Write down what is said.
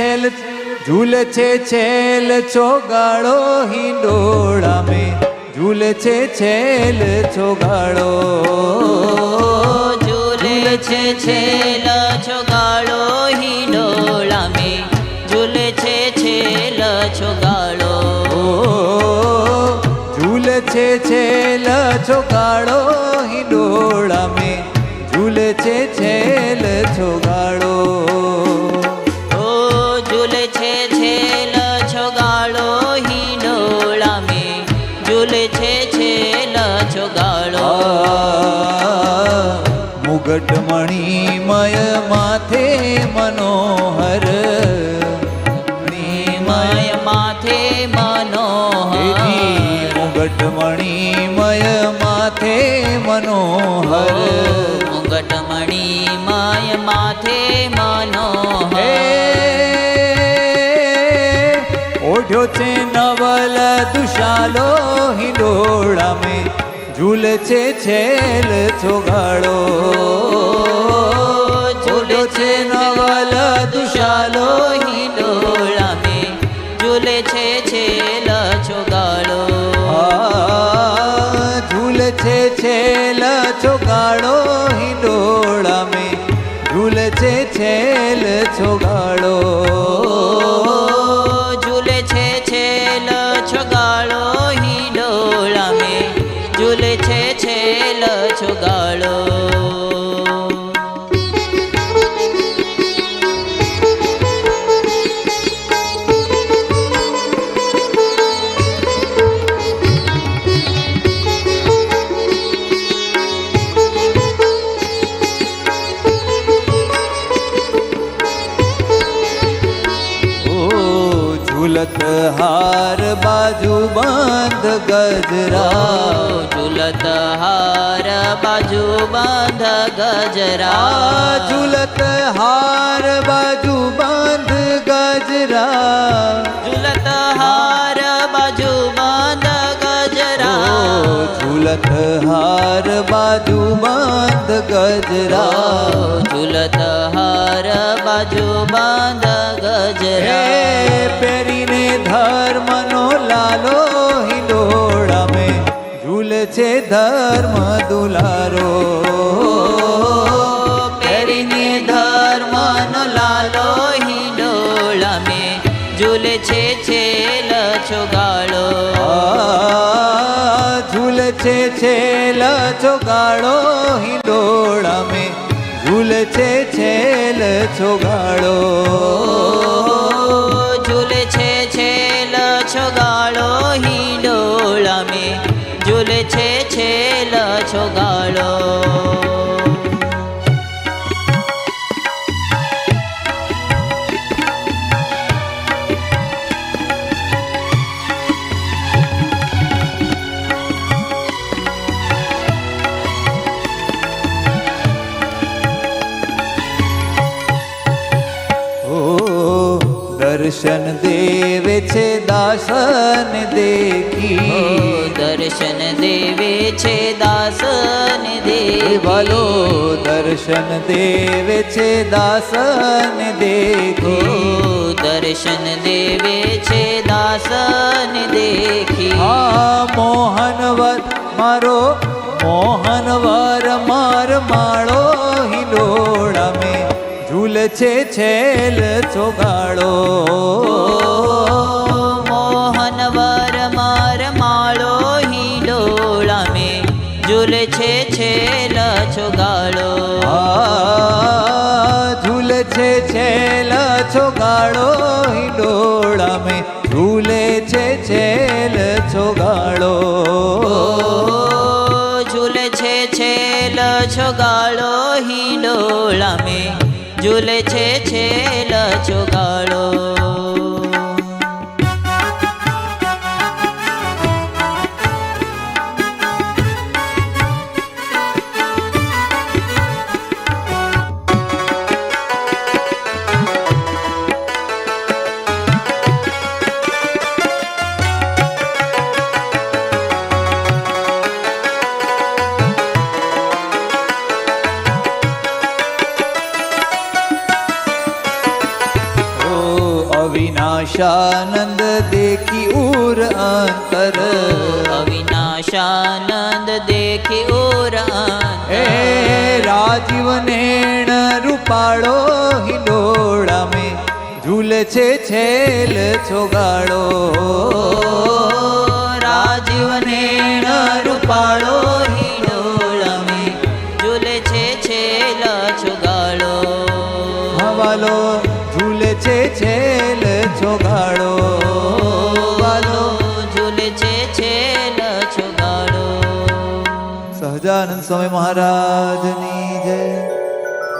છેલ ઝૂલે છે છેલ ચોગાળો હિંડોળા મેં ઝૂલે છે છેલ ચોગાળો ઝૂલે છે છેલ ચોગાળો હિંડોળા મેં ઝૂલે છે છેલ ચોગાળો ઝૂલે છે છેલ ચોગાળો હિંડોળા મેં ઝૂલે છે છેલ ચોગાળો ઝૂલે છે છેલ ચોગાળો હિંડોળા મેં ઝૂલે છે છેલ ચોગાળો મુગટ મણિમય માથે મનોહર મય માથે મનોહર મુગટ મણિમય માથે મનોહર મુગટ મણિમય માથે મનોહર ઓઢ્યો છે નવલ દુશાલો હિંડોળા મેં ઝૂલે છે છેલ ચોગાળો ઝૂલે છે નવલ દુશાલો હિંડોળા મેં ઝૂલે છે છેલ ચોગાળો ઝૂલે છે છેલ ચોગાળો હિંડોળા મેં ઝૂલે છે છેલ ચોગાળો ઝૂલે છે છેલ ચોગાળો હિંડોળા મેં ઝૂલે છે છેલ ચોગાળો ઝૂલત હાર બાજુ બાંધ ગજરા ઝૂલત હાર બાજુ બાંધ ગજરા ઝૂલત હાર બાજુ બાંધ ગજરા ઝૂલત હાર બાજુ બાંધ ગજરા ઝૂલત હાર બાજુ બાંધ ગજરા ઝૂલત હાર બાજુ બાંધ ગજરા પહેરીને ધર્મનો લાલો હિંડોળા મેં ઝૂલે છે ધર્મ દુલારો પહેરીને ધર્મનો લાલો હિંડોળા મેં ઝૂલે છે છેલ ચોગાળો ઝૂલે છે છેલ ચોગાળો હિંડોળા મેં ઝૂલે છે છેલ ચોગાળો ઝૂલે છે છેલ ચોગાળો હિંડોળા મેં ઝૂલે છે છેલ ચોગાળો દર્શન દેવે છે દાસન દેખી દર્શન દેવે છે દાસન ભલો દેખી દર્શન દેવે છે દાસન દેખી દર્શન દેવે છે દાસન દેખી મોહનવર મારો મોહનવર માર માળો હિંડોળા મેં ઝૂલે છે છેલ ચોગાળો મોહનવર માર માળો હિંડોળા મેં ઝૂલે છે છેલ ચોગાળો ઝૂલે છે છેલ ચોગાળો હિંડોળા મેં ઝૂલે છે છેલ ચોગાળો ઝૂલે છે છેલ ચોગાળો હિંડોળા મેં ઝૂલે છે છેલ ચોગાળો અવિનાશાનંદ દેખી ઉર અંતર અવિનાશાનંદ દેખી ઉરાન એ રાજીવ નેણ રૂપાળો હિંડોળા મેં ઝૂલે છે છેલ છોગાડો રાજીવ નેણ રૂપાળો હિંડોળા મેં ઝૂલે છે છેલ છોગાડો હવાલો ઝૂલે છે છેલ છોગાડો વાલો ઝૂલે છે છેલ છોગાડો. સહજાનંદ સ્વામી મહારાજની જય.